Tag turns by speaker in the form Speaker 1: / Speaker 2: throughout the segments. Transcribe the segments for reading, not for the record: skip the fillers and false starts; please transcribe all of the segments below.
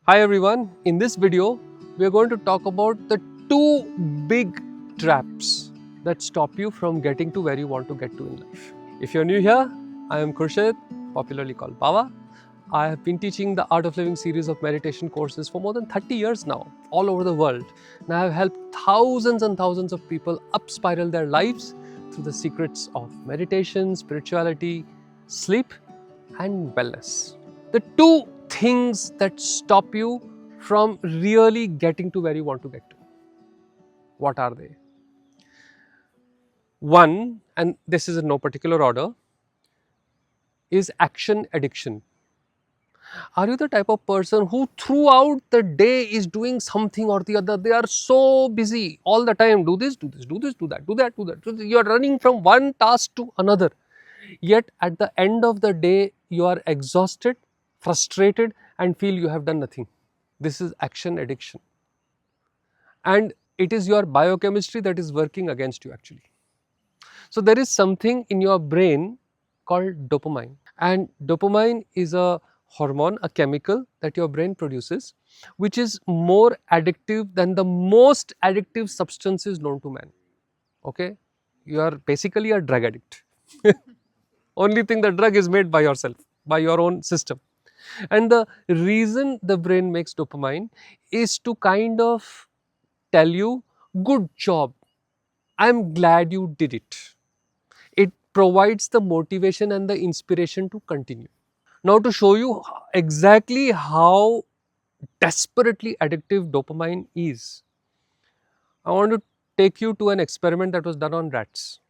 Speaker 1: Hi everyone, in this video we are going to talk about the two big traps that stop you from getting to where you want to get to in life. If you're new here, I am Khurshid, popularly called Bawa. I have been teaching the Art of Living series of meditation courses for more than 30 years now, all over the world. And I have helped thousands and thousands of people up spiral their lives through the secrets of meditation, spirituality, sleep, and wellness. The two things that stop you from really getting to where you want to get to. What are they? One, and this is in no particular order, is action addiction. Are you the type of person who throughout the day is doing something or the other? They are so busy all the time. Do this, do this, do this, do that, do that, do that. You are running from one task to another. Yet at the end of the day, you are exhausted, frustrated, and feel you have done nothing. This is action addiction. And it is your biochemistry that is working against you actually. So there is something in your brain called dopamine. And dopamine is a hormone, a chemical that your brain produces, which is more addictive than the most addictive substances known to man. Okay? You are basically a drug addict. Only thing the drug is made by yourself, by your own system. And the reason the brain makes dopamine is to kind of tell you, good job, I'm glad you did it. It provides the motivation and the inspiration to continue. Now, to show you exactly how desperately addictive dopamine is, I want to take you to an experiment that was done on rats.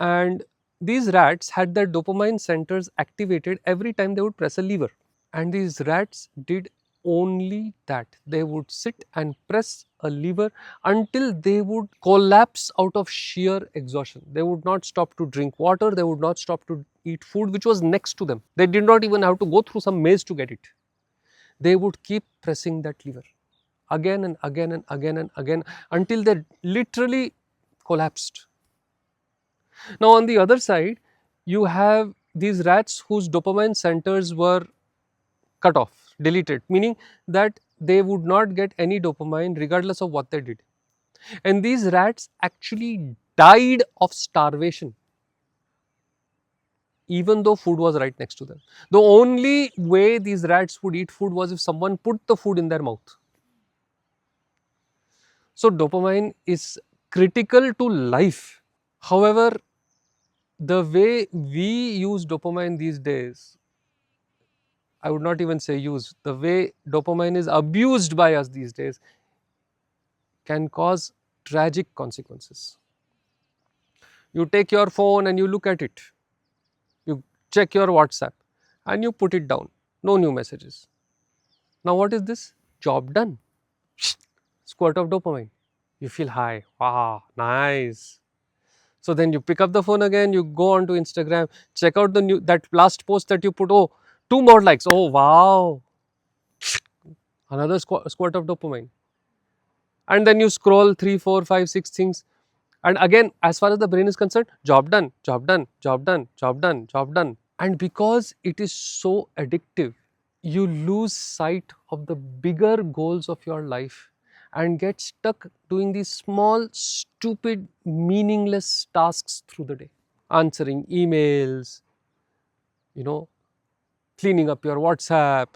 Speaker 1: And these rats had their dopamine centers activated every time they would press a lever. And these rats did only that. They would sit and press a lever until they would collapse out of sheer exhaustion. They would not stop to drink water, they would not stop to eat food which was next to them. They did not even have to go through some maze to get it. They would keep pressing that lever again and again and again and again until they literally collapsed. Now, on the other side, you have these rats whose dopamine centers were cut off, deleted, meaning that they would not get any dopamine regardless of what they did. And these rats actually died of starvation, even though food was right next to them. The only way these rats would eat food was if someone put the food in their mouth. So, dopamine is critical to life. However, the way we use dopamine these days, I would not even say use, the way dopamine is abused by us these days can cause tragic consequences. You take your phone and you look at it, you check your WhatsApp and you put it down, no new messages. Now, what is this? Job done. Squirt of dopamine. You feel high. Wow, nice. So then you pick up the phone again, you go on to Instagram, check out the new, that last post that you put, oh, 2 more likes. Oh, wow. Another squirt of dopamine. And then you scroll 3, 4, 5, 6 things. And again, as far as the brain is concerned, job done, job done, job done, job done, job done. And because it is so addictive, you lose sight of the bigger goals of your life and get stuck doing these small, stupid, meaningless tasks through the day. Answering emails, you know, cleaning up your WhatsApp,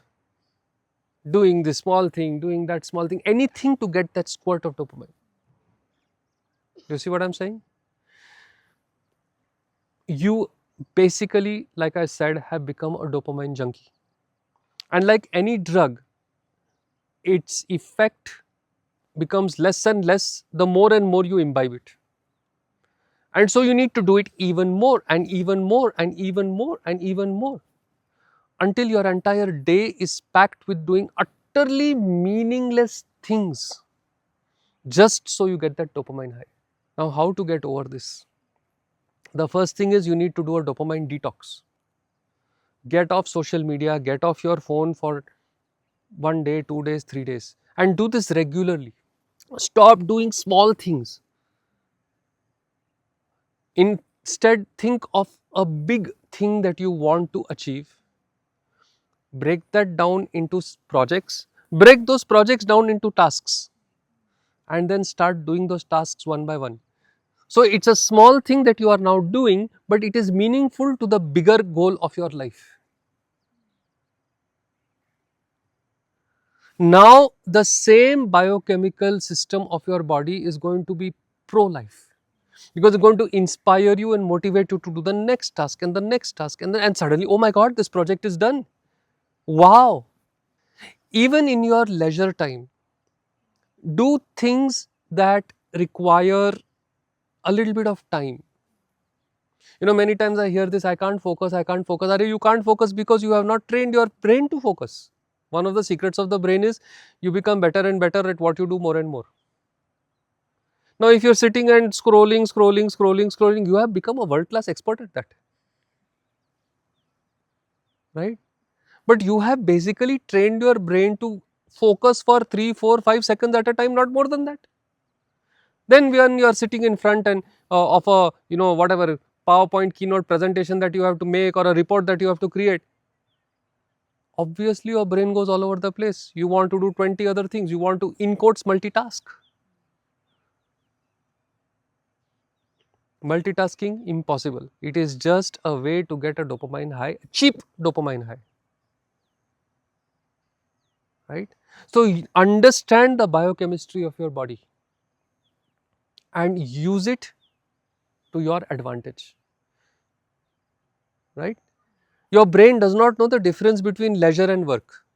Speaker 1: doing this small thing, doing that small thing, anything to get that squirt of dopamine. Do you see what I'm saying? You basically, like I said, have become a dopamine junkie. And like any drug, its effect becomes less and less the more and more you imbibe it. And so you need to do it even more and even more and even more and even more until your entire day is packed with doing utterly meaningless things just so you get that dopamine high. Now, how to get over this? The first thing is you need to do a dopamine detox. Get off social media, get off your phone for 1 day, 2 days, 3 days, and do this regularly. Stop doing small things. Instead, think of a big thing that you want to achieve. break that down into projects, break those projects down into tasks, and then start doing those tasks one by one. So it's a small thing that you are now doing, but it is meaningful to the bigger goal of your life. Now the same biochemical system of your body is going to be pro-life, because it's going to inspire you and motivate you to do the next task and the next task, and suddenly, oh my god, this project is done. Wow. Even in your leisure time, do things that require a little bit of time. Many times I hear this, I can't focus, I can't focus. Are you can't focus because you have not trained your brain to focus. One of the secrets of the brain is you become better and better at what you do more and more. Now, if you're sitting and scrolling, you have become a world class expert at that, right? But you have basically trained your brain to focus for 3, 4, 5 seconds at a time, not more than that. Then when you are sitting in front and of a whatever PowerPoint keynote presentation that you have to make, or a report that you have to create, obviously your brain goes all over the place. You want to do 20 other things. You want to, in quotes, multitask. Multitasking, impossible. It is just a way to get a dopamine high, cheap dopamine high, right? So understand the biochemistry of your body and use it to your advantage, right? Your brain does not know the difference between leisure and work.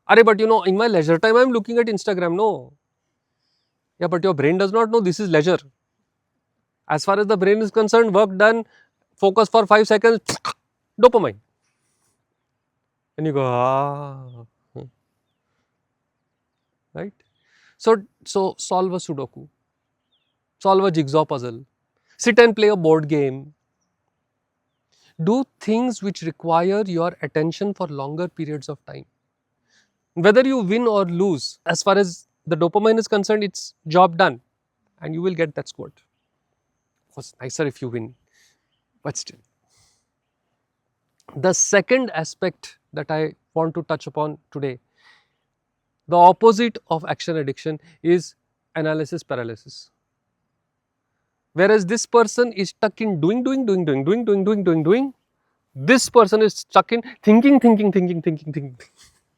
Speaker 1: Arey, but in my leisure time, I am looking at Instagram. No. Yeah, but your brain does not know this is leisure. As far as the brain is concerned, work done, focus for 5 seconds, dopamine. And you go, right? So solve a Sudoku, solve a jigsaw puzzle, sit and play a board game. Do things which require your attention for longer periods of time. Whether you win or lose, as far as the dopamine is concerned, it's job done and you will get that score. Of course, nicer if you win, but still. The second aspect that I want to touch upon today, the opposite of action addiction, is analysis paralysis. Whereas this person is stuck in doing, this person is stuck in thinking.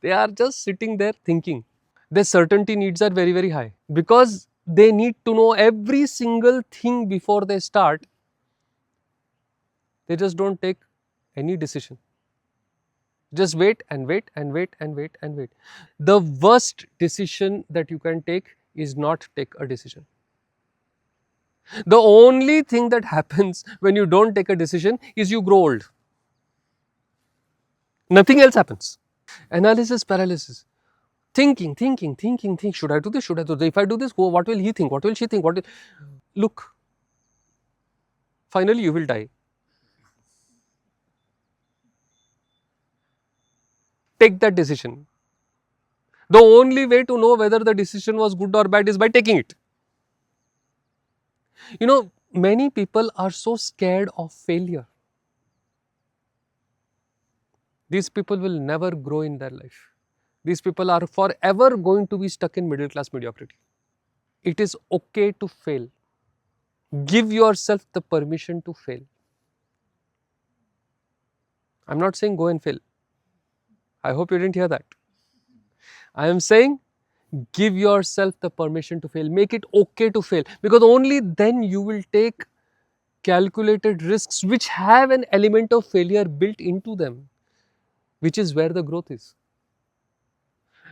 Speaker 1: They are just sitting there thinking. Their certainty needs are very, very high because they need to know every single thing before they start. They just don't take any decision. Just wait and wait and wait and wait and wait. The worst decision that you can take is not take a decision. The only thing that happens when you don't take a decision is you grow old. Nothing else happens. Analysis paralysis. Thinking. Should I do this? Should I do this? If I do this, what will he think? What will she think? Look, finally you will die. Take that decision. The only way to know whether the decision was good or bad is by taking it. Many people are so scared of failure. These people will never grow in their life. These people are forever going to be stuck in middle class mediocrity. It is okay to fail. Give yourself the permission to fail. I'm not saying go and fail. I hope you didn't hear that. I am saying give yourself the permission to fail. Make it okay to fail, because only then you will take calculated risks which have an element of failure built into them, which is where the growth is.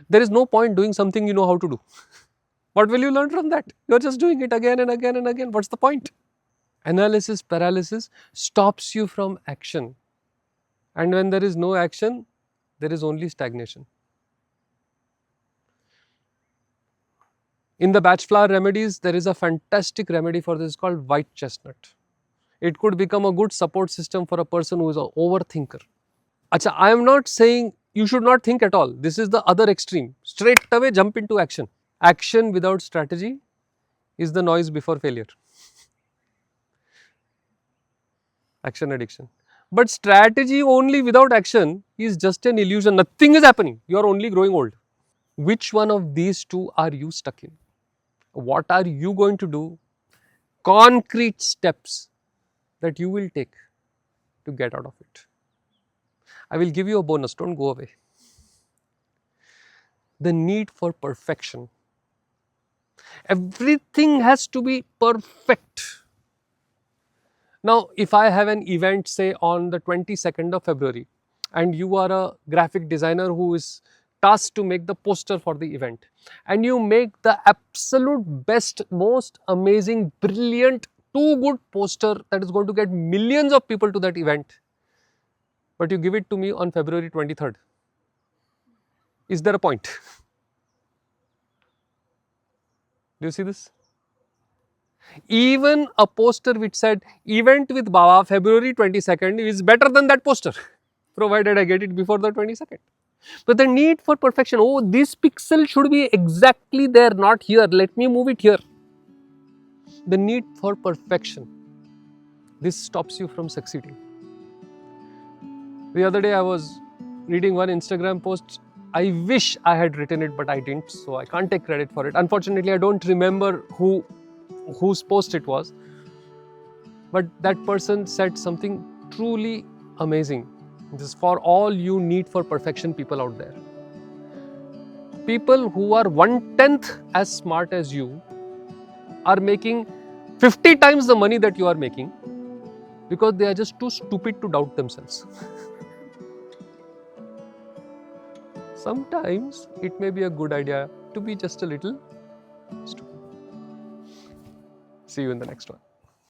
Speaker 1: There is no point doing something you know how to do. What will you learn from that? You're just doing it again and again and again. What's the point? Analysis paralysis stops you from action. And when there is no action, there is only stagnation. In the Bachelor Remedies, there is a fantastic remedy for this called white chestnut. It could become a good support system for a person who is an overthinker. Acha, I am not saying you should not think at all. This is the other extreme. Straight away jump into action. Action without strategy is the noise before failure. Action addiction. But strategy only without action is just an illusion. Nothing is happening. You are only growing old. Which one of these two are you stuck in? What are you going to do? Concrete steps that you will take to get out of it. I will give you a bonus. Don't go away. The need for perfection. Everything has to be perfect. Now, if I have an event, say on the 22nd of February, and you are a graphic designer who is tasked to make the poster for the event, and you make the absolute best, most amazing, brilliant, too good poster that is going to get millions of people to that event, but you give it to me on February 23rd. Is there a point? Do you see this? Even a poster which said event with Bawa February 22nd is better than that poster, provided I get it before the 22nd. But the need for perfection, oh, this pixel should be exactly there, not here, let me move it here. The need for perfection, this stops you from succeeding. The other day I was reading one Instagram post. I wish I had written it, but I didn't, so I can't take credit for it. Unfortunately, I don't remember whose post it was. But that person said something truly amazing. This is for all you need for perfection people out there. People who are 1/10 as smart as you are making 50 times the money that you are making because they are just too stupid to doubt themselves. Sometimes it may be a good idea to be just a little stupid. See you in the next one.